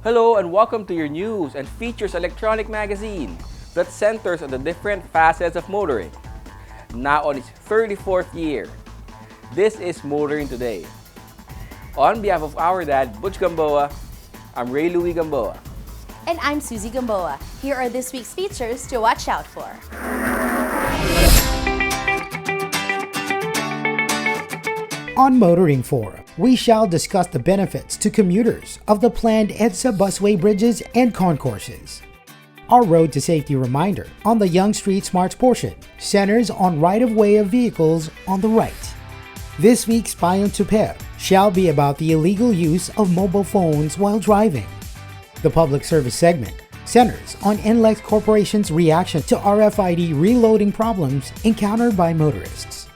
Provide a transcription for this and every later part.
Hello and welcome to your news and features electronic magazine that centers on the different facets of motoring. Now on its 34th year, this is Motoring Today. On behalf of our dad, Butch Gamboa, I'm Ray Louie Gamboa. And I'm Susie Gamboa. Here are this week's features to watch out for. On Motoring Forum, we shall discuss the benefits to commuters of the planned EDSA busway bridges and concourses. Our Road to Safety reminder on the Young Street Smarts portion centers on right-of-way of vehicles on the right. This week's Payon Super shall be about the illegal use of mobile phones while driving. The Public Service segment centers on NLEX Corporation's reaction to RFID reloading problems encountered by motorists.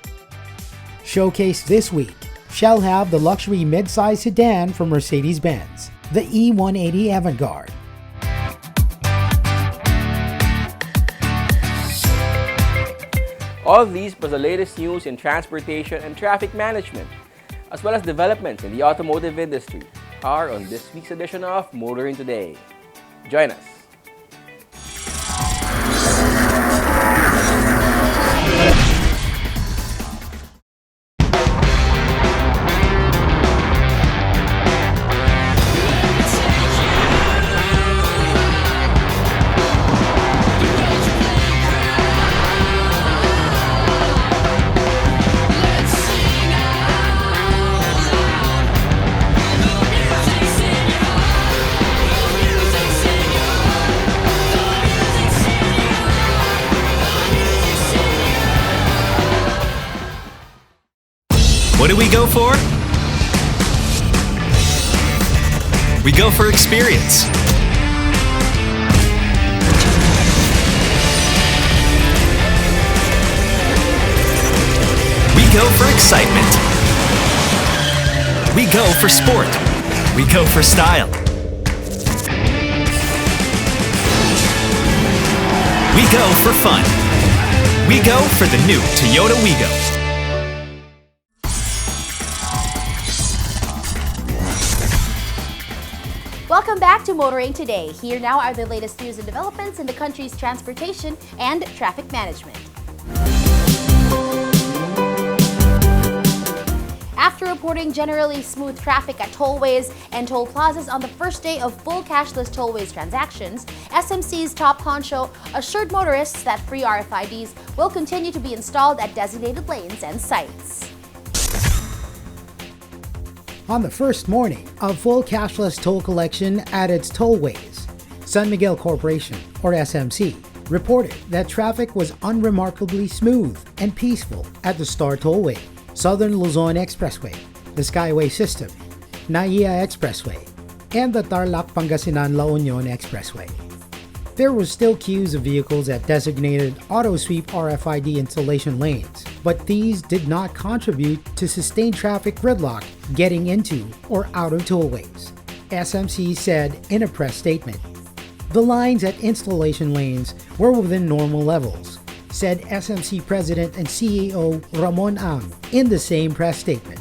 Showcase this week shall have the luxury mid-size sedan from Mercedes-Benz, the E180 Avantgarde. All of these plus the latest news in transportation and traffic management, as well as developments in the automotive industry, are on this week's edition of Motoring Today. Join us. What do we go for? We go for experience. We go for excitement. We go for sport. We go for style. We go for fun. We go for the new Toyota Wigo. Welcome back to Motoring Today. Here now are the latest news and developments in the country's transportation and traffic management. After reporting generally smooth traffic at tollways and toll plazas on the first day of full cashless tollways transactions, SMC's top honcho assured motorists that free RFIDs will continue to be installed at designated lanes and sites. On the first morning of full cashless toll collection at its tollways, San Miguel Corporation, or SMC, reported that traffic was unremarkably smooth and peaceful at the Star Tollway, Southern Luzon Expressway, the Skyway System, NAIA Expressway, and the Tarlac-Pangasinan-La Union Expressway. There were still queues of vehicles at designated auto-sweep RFID installation lanes, but these did not contribute to sustained traffic gridlock getting into or out of tollways, SMC said in a press statement. The lines at installation lanes were within normal levels, said SMC President and CEO Ramon Ang in the same press statement.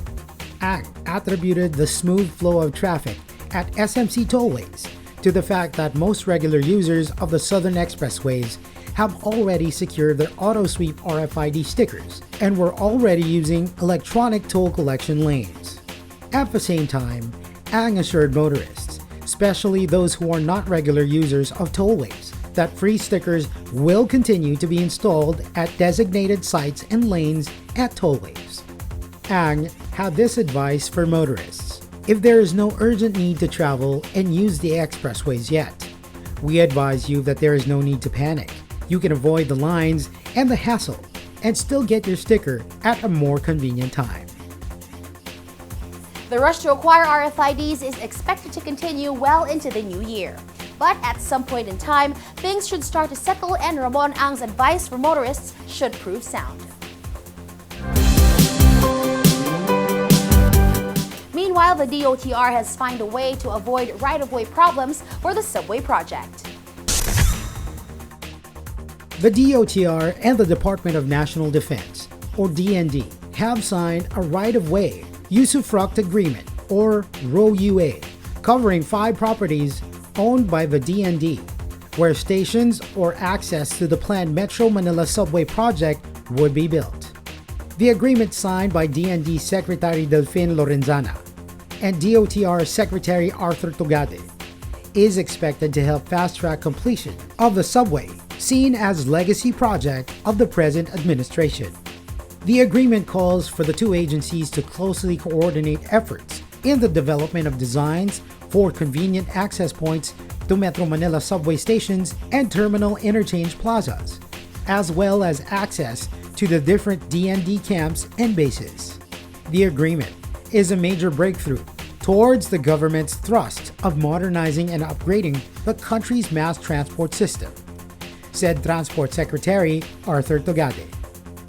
Ang attributed the smooth flow of traffic at SMC tollways to the fact that most regular users of the Southern Expressways have already secured their auto-sweep RFID stickers and were already using electronic toll collection lanes. At the same time, Ang assured motorists, especially those who are not regular users of tollways, that free stickers will continue to be installed at designated sites and lanes at tollways. Ang had this advice for motorists. If there is no urgent need to travel and use the expressways yet, we advise you that there is no need to panic. You can avoid the lines and the hassle and still get your sticker at a more convenient time. The rush to acquire RFIDs is expected to continue well into the new year. But at some point in time, things should start to settle and Ramon Ang's advice for motorists should prove sound. Meanwhile, the DOTR has found a way to avoid right-of-way problems for the subway project. The DOTR and the Department of National Defense, or DND, have signed a right-of-way usufruct agreement, or ROUA, covering 5 properties owned by the DND, where stations or access to the planned Metro Manila subway project would be built. The agreement signed by DND Secretary Delfin Lorenzana and DOTR Secretary Arthur Tugade is expected to help fast-track completion of the subway, seen as legacy project of the present administration. The agreement calls for the two agencies to closely coordinate efforts in the development of designs for convenient access points to Metro Manila subway stations and terminal interchange plazas, as well as access to the different DND camps and bases. The agreement is a major breakthrough towards the government's thrust of modernizing and upgrading the country's mass transport system, said Transport Secretary Arthur Tugade.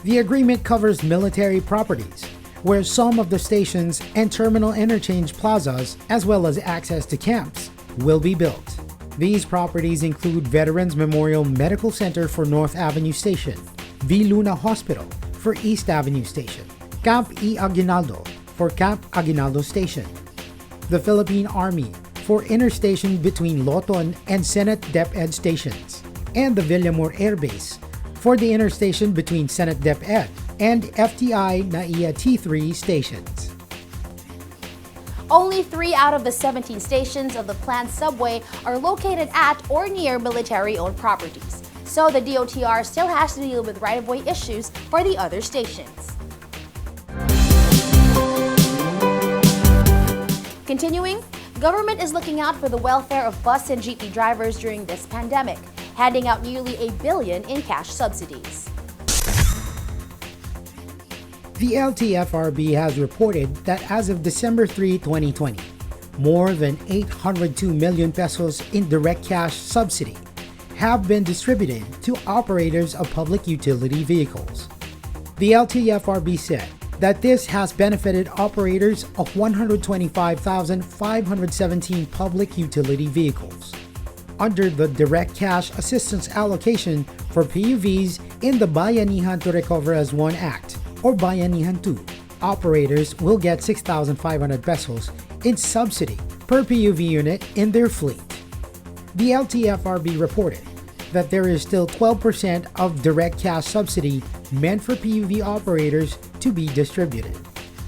The agreement covers military properties, where some of the stations and terminal interchange plazas, as well as access to camps, will be built. These properties include Veterans Memorial Medical Center for North Avenue Station, V. Luna Hospital for East Avenue Station, Camp E. Aguinaldo for Camp Aguinaldo Station, the Philippine Army for interstation between Loton and Senate DepEd stations, and the Villamor Air Base for the interstation between Senate DepEd and FTI NAIA T3 stations. Only 3 out of the 17 stations of the planned subway are located at or near military-owned properties, so the DOTR still has to deal with right-of-way issues for the other stations. Continuing, government is looking out for the welfare of bus and jeepney drivers during this pandemic, handing out nearly $1 billion in cash subsidies. The LTFRB has reported that as of December 3, 2020, more than 802 million pesos in direct cash subsidy have been distributed to operators of public utility vehicles. The LTFRB said that this has benefited operators of 125,517 public utility vehicles. Under the Direct Cash Assistance Allocation for PUVs in the Bayanihan to Recover as One Act, or Bayanihan 2, operators will get 6,500 pesos in subsidy per PUV unit in their fleet. The LTFRB reported that there is still 12% of direct cash subsidy meant for PUV operators to be distributed.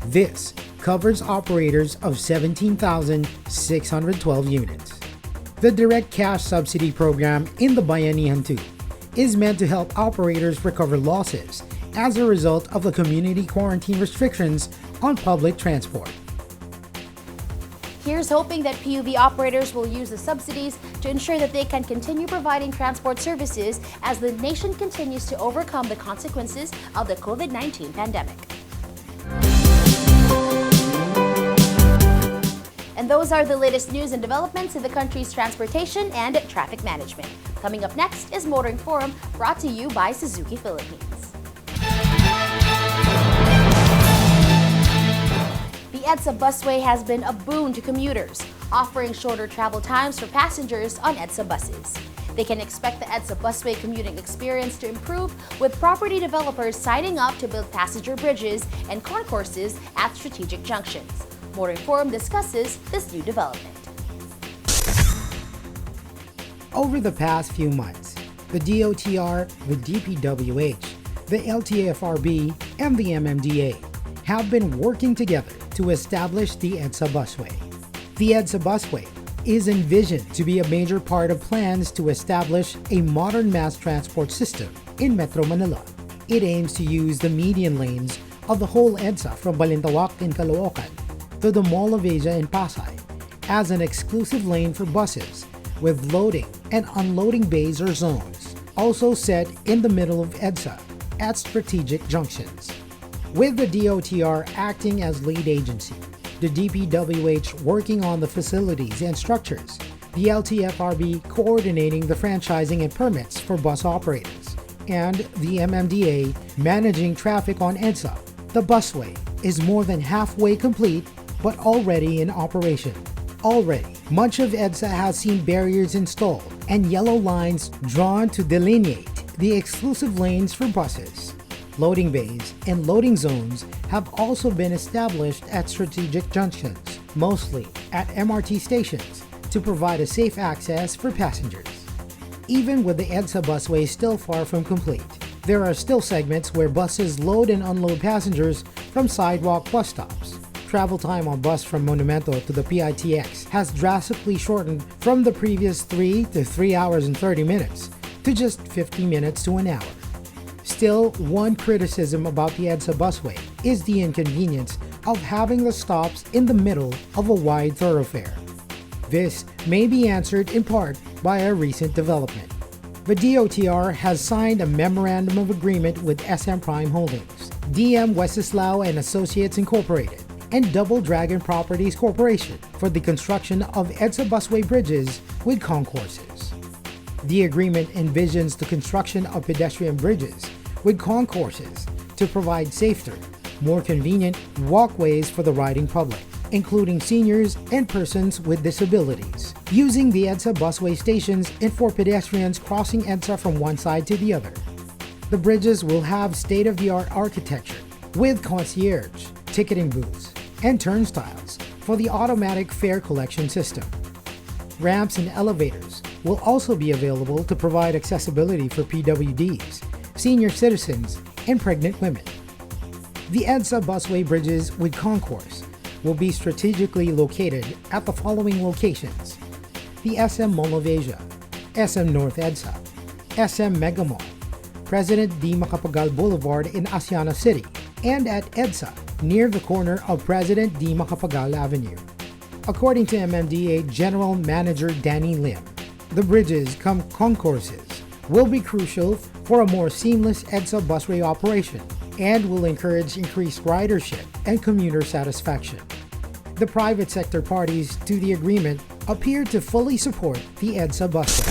This covers operators of 17,612 units. The Direct Cash Subsidy Program in the Bayanihan 2 is meant to help operators recover losses as a result of the community quarantine restrictions on public transport. Here's hoping that PUV operators will use the subsidies to ensure that they can continue providing transport services as the nation continues to overcome the consequences of the COVID-19 pandemic. And those are the latest news and developments in the country's transportation and traffic management. Coming up next is Motoring Forum, brought to you by Suzuki Philippines. The EDSA busway has been a boon to commuters, offering shorter travel times for passengers on EDSA buses. They can expect the EDSA busway commuting experience to improve with property developers signing up to build passenger bridges and concourses at strategic junctions. Motoring Forum discusses this new development. Over the past few months, the DOTR, the DPWH, the LTFRB, and the MMDA have been working together to establish the EDSA busway. The EDSA busway is envisioned to be a major part of plans to establish a modern mass transport system in Metro Manila. It aims to use the median lanes of the whole EDSA from Balintawak in Caloocan to the Mall of Asia in Pasay as an exclusive lane for buses with loading and unloading bays or zones, also set in the middle of EDSA at strategic junctions. With the DOTR acting as lead agency, the DPWH working on the facilities and structures, the LTFRB coordinating the franchising and permits for bus operators, and the MMDA managing traffic on EDSA, the busway is more than halfway complete but already in operation. Already, much of EDSA has seen barriers installed and yellow lines drawn to delineate the exclusive lanes for buses. Loading bays and loading zones have also been established at strategic junctions, mostly at MRT stations, to provide a safe access for passengers. Even with the EDSA busway still far from complete, there are still segments where buses load and unload passengers from sidewalk bus stops. Travel time on bus from Monumento to the PITX has drastically shortened from the previous 3 to 3 hours and 30 minutes to just 50 minutes to an hour. Still, one criticism about the EDSA busway is the inconvenience of having the stops in the middle of a wide thoroughfare. This may be answered in part by a recent development. The DOTR has signed a memorandum of agreement with SM Prime Holdings, DM Westeslao and Associates Incorporated, and Double Dragon Properties Corporation for the construction of EDSA busway bridges with concourses. The agreement envisions the construction of pedestrian bridges with concourses to provide safer, more convenient walkways for the riding public, including seniors and persons with disabilities, using the EDSA busway stations and for pedestrians crossing EDSA from one side to the other. The bridges will have state-of-the-art architecture with concierge, ticketing booths, and turnstiles for the automatic fare collection system. Ramps and elevators will also be available to provide accessibility for PWDs, senior citizens, and pregnant women. The EDSA busway bridges with concourse will be strategically located at the following locations: the SM Mall of Asia, SM North EDSA, SM Mega Mall, President D. Macapagal Boulevard in Asiana City, and at EDSA near the corner of President D. Macapagal Avenue. According to MMDA General Manager Danny Lim, the bridges cum concourses will be crucial for a more seamless EDSA busway operation and will encourage increased ridership and commuter satisfaction. The private sector parties to the agreement appear to fully support the EDSA busway.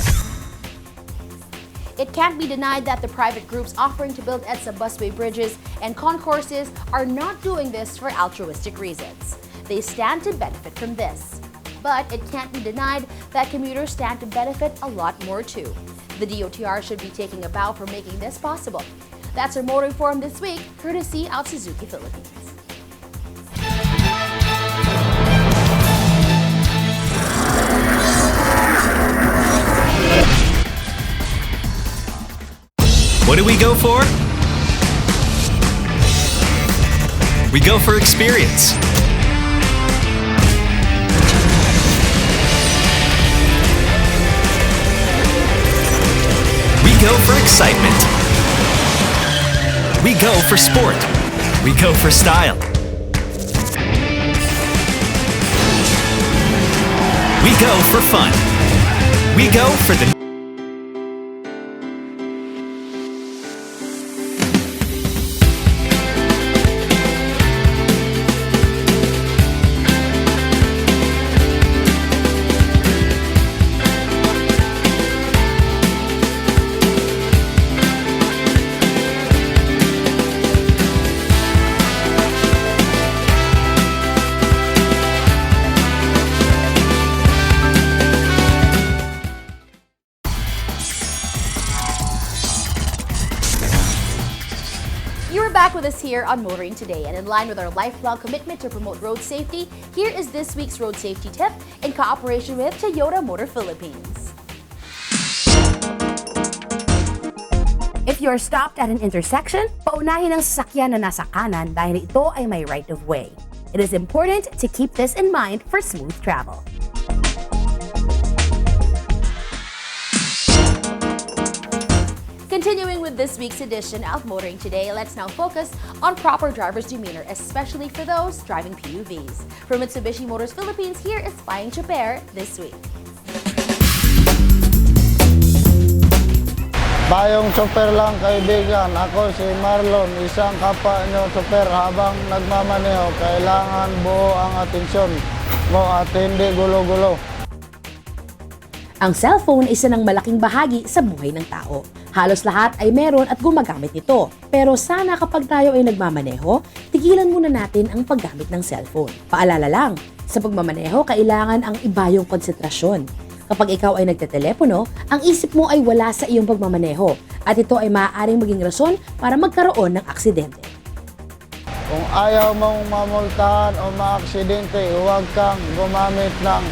It can't be denied that the private groups offering to build EDSA busway bridges and concourses are not doing this for altruistic reasons. They stand to benefit from this. But it can't be denied that commuters stand to benefit a lot more too. The DOTR should be taking a bow for making this possible. That's our Motoring Forum this week, courtesy of Suzuki Philippines. What do we go for? We go for experience. We go for excitement. We go for sport. We go for style. We go for fun. We go for the Back with us here on Motoring Today, and in line with our lifelong commitment to promote road safety, here is this week's road safety tip in cooperation with Toyota Motor Philippines. If you're stopped at an intersection, paunahin ang sasakyan na nasa kanan dahil ito ay may right of way. It is important to keep this in mind for smooth travel. Continuing with this week's edition of Motoring Today, let's now focus on proper driver's demeanor, especially for those driving PUVs. From Mitsubishi Motors Philippines, here is Paying Chaper this week. Tayong super lang kaibigan, ako si Marlon, isang kapwa nyo super. Habang nagmamaneho, kailangan buo ang atensyon mo at hindi gulo-gulo. Ang cellphone isa ng malaking bahagi sa buhay ng tao. Halos lahat ay meron at gumagamit nito. Pero sana kapag tayo ay nagmamaneho, tigilan muna natin ang paggamit ng cellphone. Paalala lang, sa pagmamaneho kailangan ang iba yung konsentrasyon. Kapag ikaw ay nagtetelepono, ang isip mo ay wala sa iyong pagmamaneho at ito ay maaaring maging rason para magkaroon ng aksidente. Kung ayaw mong mamultahan o maaksidente, huwag kang gumamit ng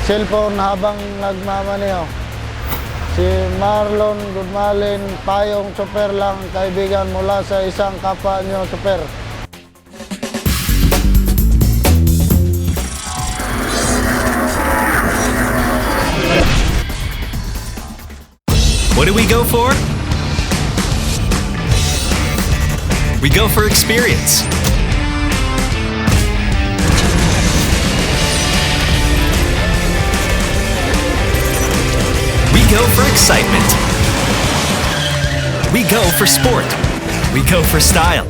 cellphone habang nagmamaneho. Si Marlon Gudmalin, payong super lang kaibigan mula sa isang kapwa nyo super. What do we go for? We go for experience. We go for excitement. We go for sport. We go for style.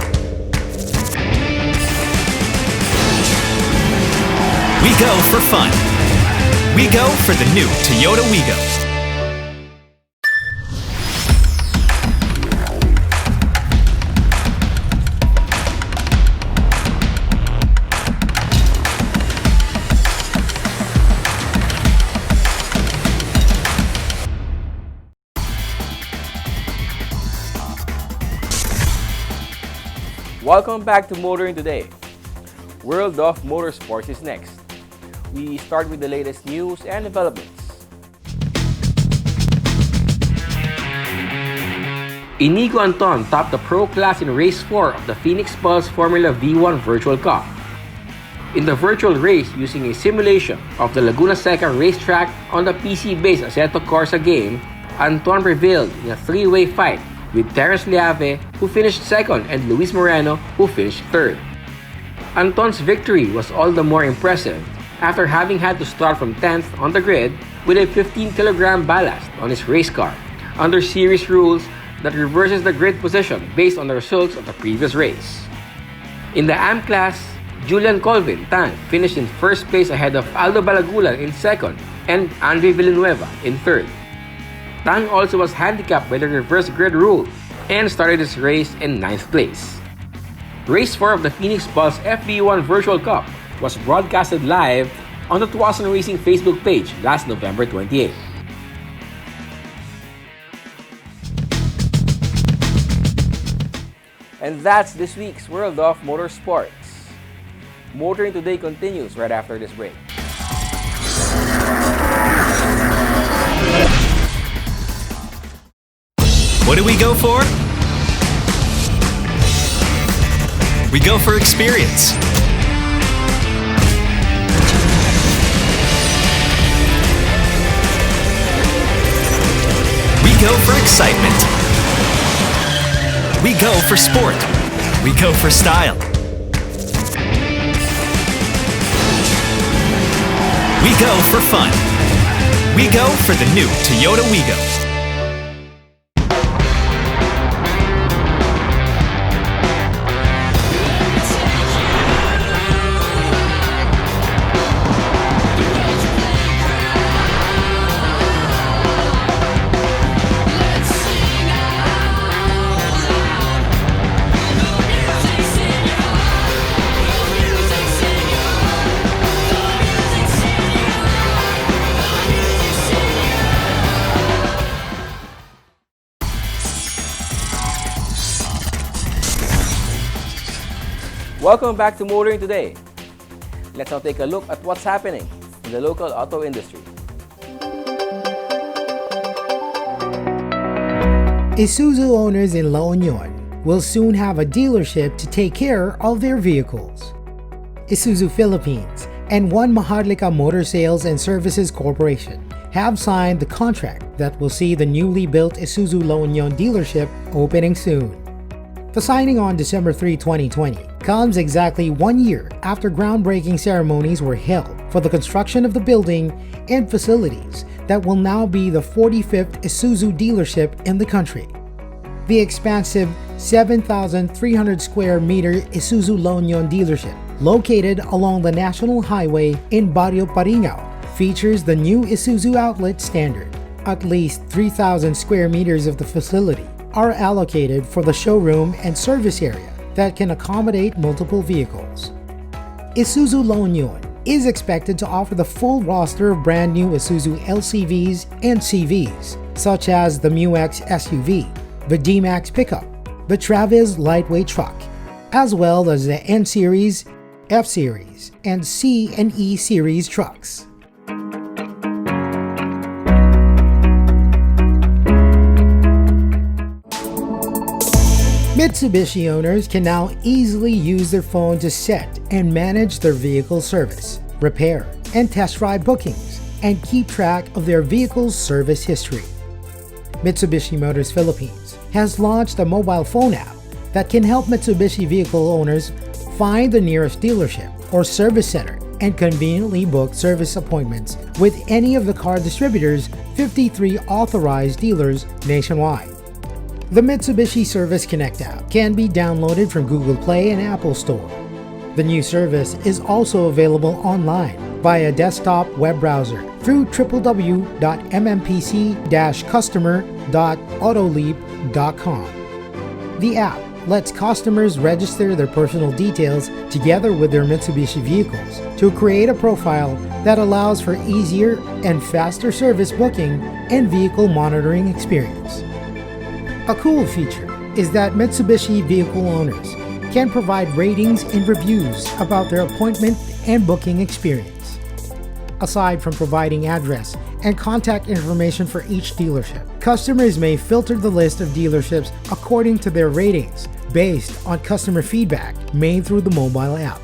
We go for fun. We go for the new Toyota Wigo. Welcome back to Motoring Today. World of Motorsports is next. We start with the latest news and developments. Inigo Anton topped the pro class in race 4 of the Phoenix Pulse Formula V1 Virtual Cup. In the virtual race using a simulation of the Laguna Seca racetrack on the PC-based Assetto Corsa game, Anton prevailed in a three-way fight with Terence Liave, who finished second, and Luis Moreno, who finished third. Anton's victory was all the more impressive after having had to start from 10th on the grid with a 15-kilogram ballast on his race car, under series rules that reverses the grid position based on the results of the previous race. In the AM class, Julian Colvin, Tan, finished in first place ahead of Aldo Balagulan in second and Andre Villanueva in third. Tan also was handicapped by the reverse grid rule and started his race in 9th place. Race 4 of the Phoenix Pulse FV1 Virtual Cup was broadcasted live on the Tuason Racing Facebook page last November 28. And that's this week's World of Motorsports. Motoring Today continues right after this break. What do we go for? We go for experience. We go for excitement. We go for sport. We go for style. We go for fun. We go for the new Toyota Wigo. Welcome back to Motoring Today. Let's now take a look at what's happening in the local auto industry. Isuzu owners in La Union will soon have a dealership to take care of their vehicles. Isuzu Philippines and One Maharlika Motor Sales and Services Corporation have signed the contract that will see the newly built Isuzu La Union dealership opening soon. The signing on December 3, 2020 comes exactly 1 year after groundbreaking ceremonies were held for the construction of the building and facilities that will now be the 45th Isuzu dealership in the country. The expansive 7,300 square meter Isuzu La Union dealership, located along the National Highway in Barrio Paringao, features the new Isuzu outlet standard. At least 3,000 square meters of the facility are allocated for the showroom and service area that can accommodate multiple vehicles. Isuzu La Union is expected to offer the full roster of brand new Isuzu LCVs and CVs, such as the MU-X SUV, the D-Max pickup, the Travis lightweight truck, as well as the N-Series, F-Series, and C and E Series trucks. Mitsubishi owners can now easily use their phone to set and manage their vehicle service, repair, and test ride bookings, and keep track of their vehicle's service history. Mitsubishi Motors Philippines has launched a mobile phone app that can help Mitsubishi vehicle owners find the nearest dealership or service center and conveniently book service appointments with any of the car distributors' 53 authorized dealers nationwide. The Mitsubishi Service Connect app can be downloaded from Google Play and Apple Store. The new service is also available online via desktop web browser through www.mmPC-customer.autoleap.com. The app lets customers register their personal details together with their Mitsubishi vehicles to create a profile that allows for easier and faster service booking and vehicle monitoring experience. A cool feature is that Mitsubishi vehicle owners can provide ratings and reviews about their appointment and booking experience. Aside from providing address and contact information for each dealership, customers may filter the list of dealerships according to their ratings based on customer feedback made through the mobile app.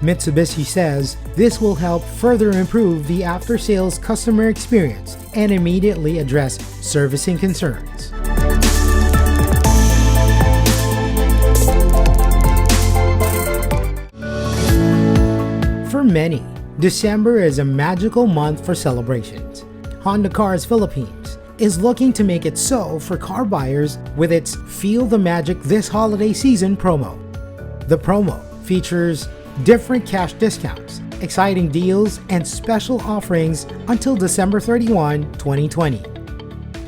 Mitsubishi says this will help further improve the after-sales customer experience and immediately address servicing concerns. For many, December is a magical month for celebrations. Honda Cars Philippines is looking to make it so for car buyers with its Feel the Magic This Holiday Season promo. The promo features different cash discounts, exciting deals, and special offerings until December 31, 2020.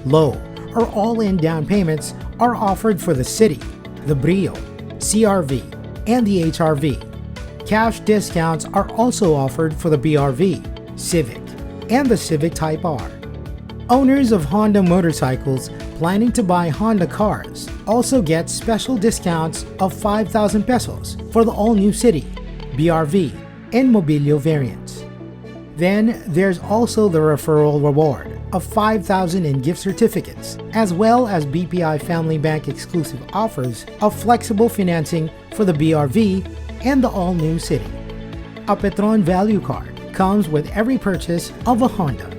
Low or all-in down payments are offered for the City, the Brio, CR-V, and the HR-V. Cash discounts are also offered for the BR-V, Civic, and the Civic Type R. Owners of Honda motorcycles planning to buy Honda cars also get special discounts of 5,000 pesos for the all-new City, BR-V, and Mobilio variants. Then there's also the referral reward of 5,000 in gift certificates, as well as BPI Family Bank exclusive offers of flexible financing for the BR-V and the all-new City. A Petron Value Card comes with every purchase of a Honda.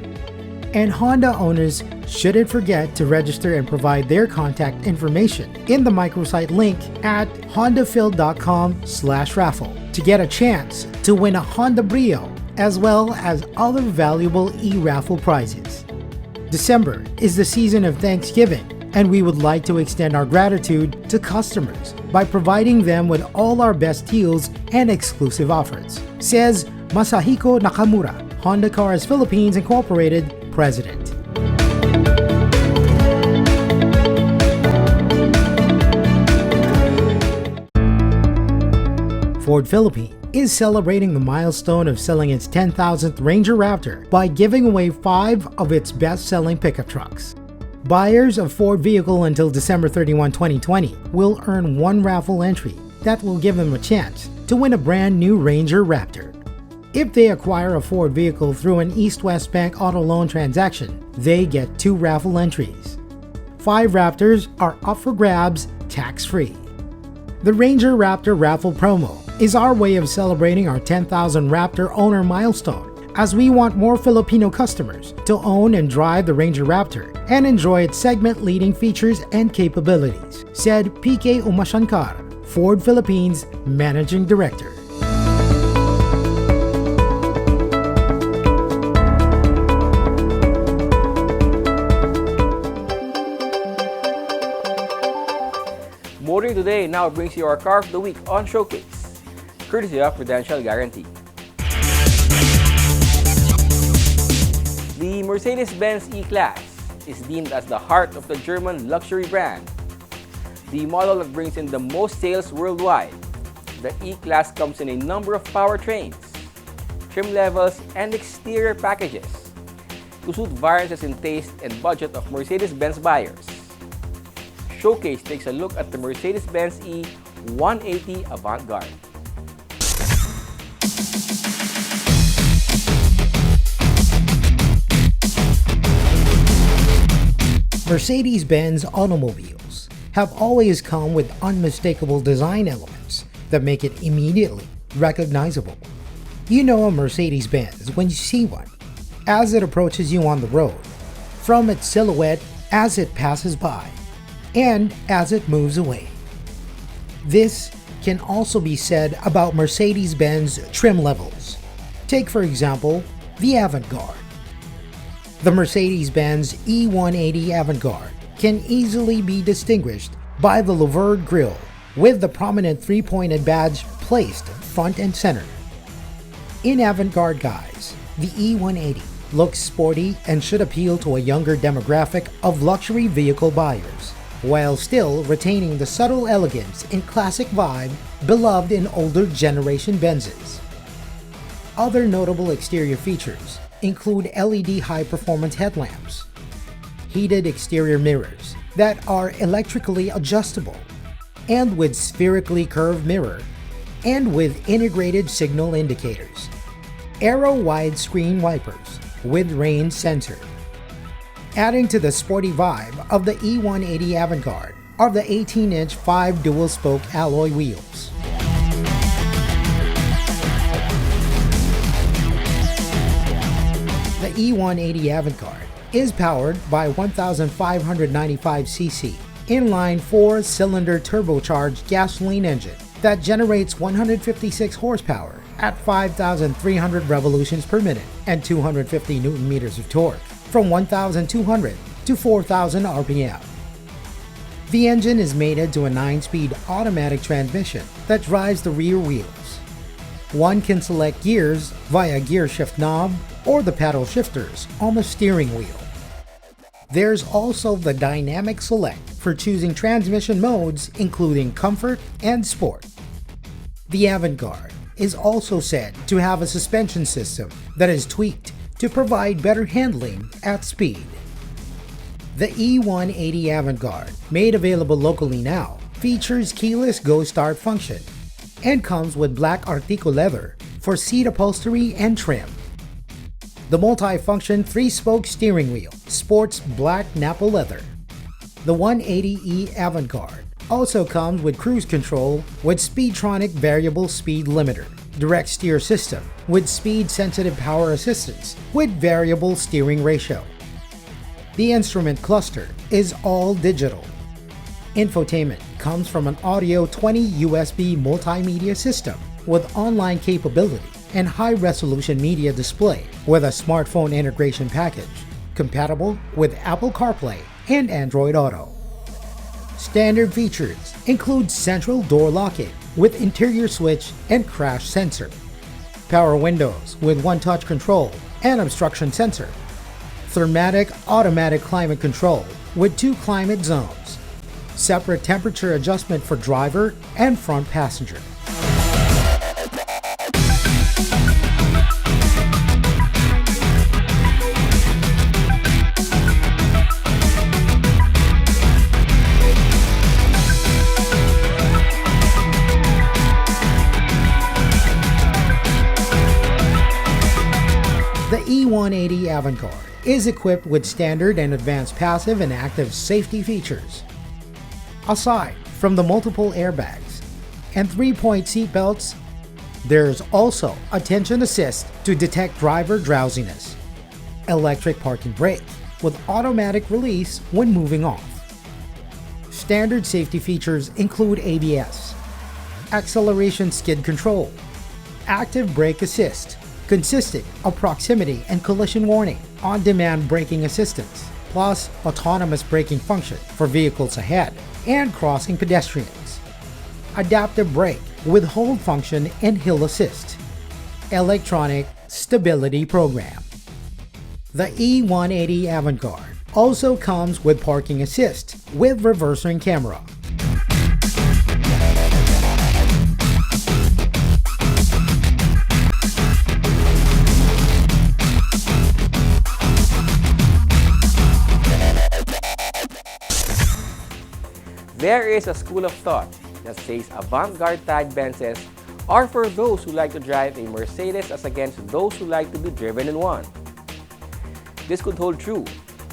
And Honda owners shouldn't forget to register and provide their contact information in the microsite link at hondaphil.com/raffle to get a chance to win a Honda Brio as well as other valuable e-raffle prizes. December is the season of Thanksgiving, and we would like to extend our gratitude to customers by providing them with all our best deals and exclusive offers, says Masahiko Nakamura, Honda Cars Philippines Incorporated President. Ford Philippines is celebrating the milestone of selling its 10,000th Ranger Raptor by giving away 5 of its best-selling pickup trucks. Buyers of Ford vehicle until December 31, 2020 will earn 1 raffle entry that will give them a chance to win a brand new Ranger Raptor. If they acquire a Ford vehicle through an East West Bank auto loan transaction, they get 2 raffle entries. 5 Raptors are up for grabs tax-free. The Ranger Raptor raffle promo is our way of celebrating our 10,000 Raptor owner milestone as we want more Filipino customers to own and drive the Ranger Raptor and enjoy its segment-leading features and capabilities, said PK Umashankar, Ford Philippines Managing Director. Motoring Today now brings you our Car of the Week on Showcase, courtesy of Prudential Guarantee. The Mercedes-Benz E-Class is deemed as the heart of the German luxury brand. The model that brings in the most sales worldwide. The E-Class comes in a number of powertrains, trim levels, and exterior packages to suit variances in taste and budget of Mercedes-Benz buyers. Showcase takes a look at the Mercedes-Benz E180 Avantgarde. Mercedes-Benz automobiles have always come with unmistakable design elements that make it immediately recognizable. You know a Mercedes-Benz when you see one, as it approaches you on the road, from its silhouette as it passes by, and as it moves away. This can also be said about Mercedes-Benz trim levels. Take for example, the Avantgarde. The Mercedes-Benz E180 Avantgarde can easily be distinguished by the louvered grille with the prominent three-pointed badge placed front and center. In Avantgarde guise, the E180 looks sporty and should appeal to a younger demographic of luxury vehicle buyers, while still retaining the subtle elegance and classic vibe beloved in older generation Benzes. Other notable exterior features include LED high-performance headlamps, heated exterior mirrors that are electrically adjustable, and with spherically curved mirror, and with integrated signal indicators, aero widescreen wipers with rain sensor. Adding to the sporty vibe of the E180 Avantgarde are the 18-inch 5 dual-spoke alloy wheels. The E180 Avantgarde is powered by 1,595cc inline 4-cylinder turbocharged gasoline engine that generates 156 horsepower at 5,300 revolutions per minute and 250 Newton meters of torque from 1,200 to 4,000 RPM. The engine is mated to a 9-speed automatic transmission that drives the rear wheels. One can select gears via gear shift knob or the paddle shifters on the steering wheel. There's also the dynamic select for choosing transmission modes including comfort and sport. The Avantgarde is also said to have a suspension system that is tweaked to provide better handling at speed. The E180 Avantgarde, made available locally now, features keyless Go Start function and comes with black Artico leather for seat upholstery and trim. The multi-function 3-spoke steering wheel sports black Nappa leather. The 180e Avantgarde also comes with cruise control with Speedtronic variable speed limiter, direct steer system with speed-sensitive power assistance with variable steering ratio. The instrument cluster is all digital. Infotainment comes from an Audio 20 USB multimedia system with online capability and high-resolution media display with a smartphone integration package, compatible with Apple CarPlay and Android Auto. Standard features include central door locking with interior switch and crash sensor, power windows with one-touch control and obstruction sensor, Thermatic automatic climate control with 2 climate zones, separate temperature adjustment for driver and front passenger. The E180 Avantgarde is equipped with standard and advanced passive and active safety features. Aside from the multiple airbags and 3-point seat belts, There's also attention assist to detect driver drowsiness, electric parking brake with automatic release when moving off. Standard safety features include ABS, acceleration skid control, active brake assist, consisting of proximity and collision warning, on-demand braking assistance, plus autonomous braking function for vehicles ahead and crossing pedestrians, adaptive brake with hold function and hill assist, electronic stability program. The E180 Avantgarde also comes with parking assist with reversing camera. There is a school of thought that says avant-garde tag Benzes are for those who like to drive a Mercedes as against those who like to be driven in one. This could hold true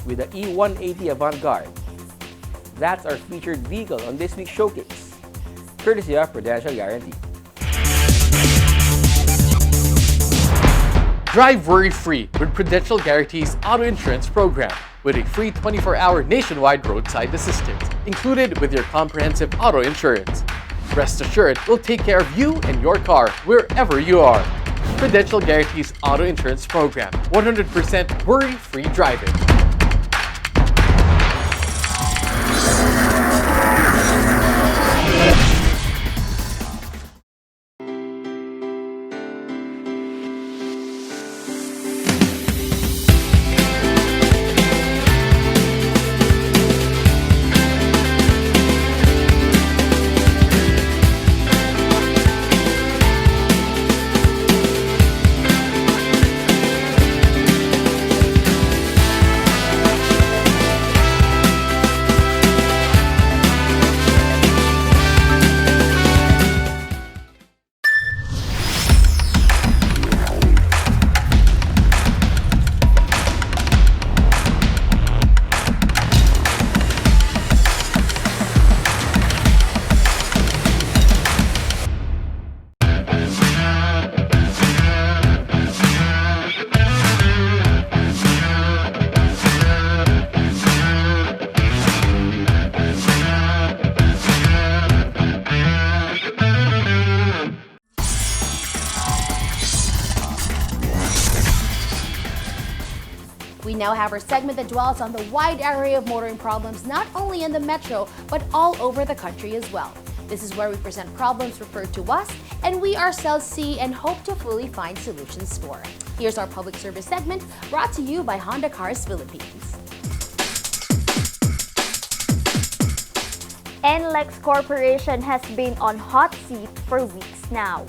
with the E180 Avantgarde. That's our featured vehicle on this week's showcase, courtesy of Prudential Guarantee. Drive worry-free with Prudential Guarantee's auto insurance program with a free 24-hour nationwide roadside assistance included with your comprehensive auto insurance. Rest assured, we'll take care of you and your car wherever you are. Prudential Guarantee's auto insurance program, 100% worry-free driving. We now have our segment that dwells on the wide array of motoring problems not only in the metro, but all over the country as well. This is where we present problems referred to us, and we ourselves see and hope to fully find solutions for. Here's our public service segment brought to you by Honda Cars Philippines. NLEX Corporation has been on hot seat for weeks now.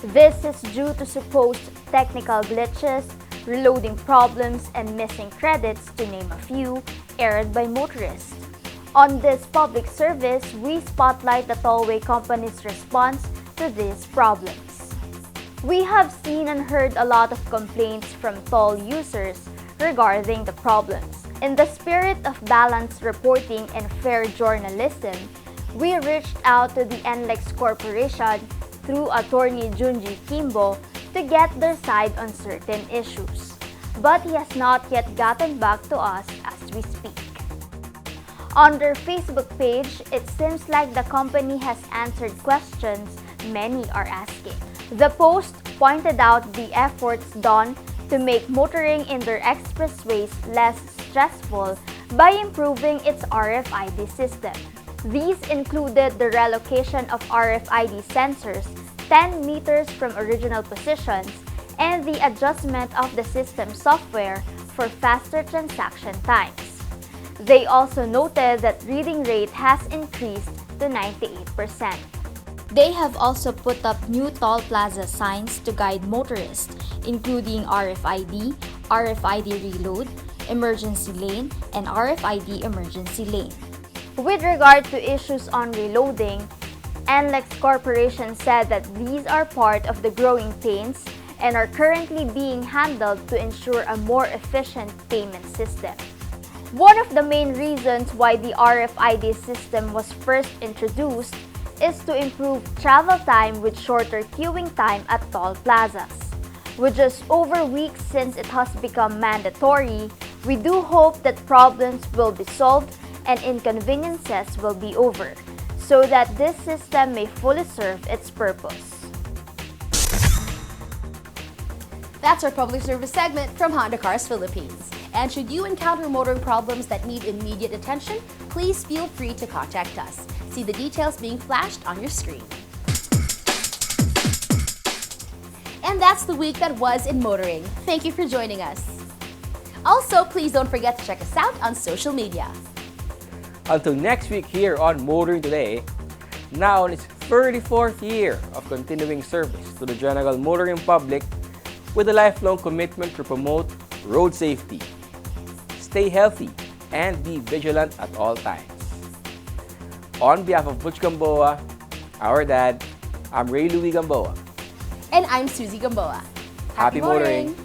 This is due to supposed technical glitches, reloading problems, and missing credits, to name a few, aired by motorists. On this public service, we spotlight the tollway company's response to these problems. We have seen and heard a lot of complaints from toll users regarding the problems. In the spirit of balanced reporting and fair journalism, we reached out to the NLEX Corporation through Attorney Junji Kimbo to get their side on certain issues. But he has not yet gotten back to us as we speak. On their Facebook page, it seems like the company has answered questions many are asking. The post pointed out the efforts done to make motoring in their expressways less stressful by improving its RFID system. These included the relocation of RFID sensors 10 meters from original positions and the adjustment of the system software for faster transaction times. They also noted that reading rate has increased to 98%. They have also put up new toll plaza signs to guide motorists, including RFID, RFID reload, emergency lane, and RFID emergency lane. With regard to issues on reloading, NLEX Corporation said that these are part of the growing pains and are currently being handled to ensure a more efficient payment system. One of the main reasons why the RFID system was first introduced is to improve travel time with shorter queuing time at toll plazas. With just over weeks since it has become mandatory, we do hope that problems will be solved and inconveniences will be over, so that this system may fully serve its purpose. That's our public service segment from Honda Cars Philippines. And should you encounter motoring problems that need immediate attention, please feel free to contact us. See the details being flashed on your screen. And that's the week that was in motoring. Thank you for joining us. Also, please don't forget to check us out on social media. Until next week here on Motoring Today, now in its 34th year of continuing service to the general motoring public with a lifelong commitment to promote road safety. Stay healthy and be vigilant at all times. On behalf of Butch Gamboa, our dad, I'm Ray Louie Gamboa. And I'm Susie Gamboa. Happy motoring!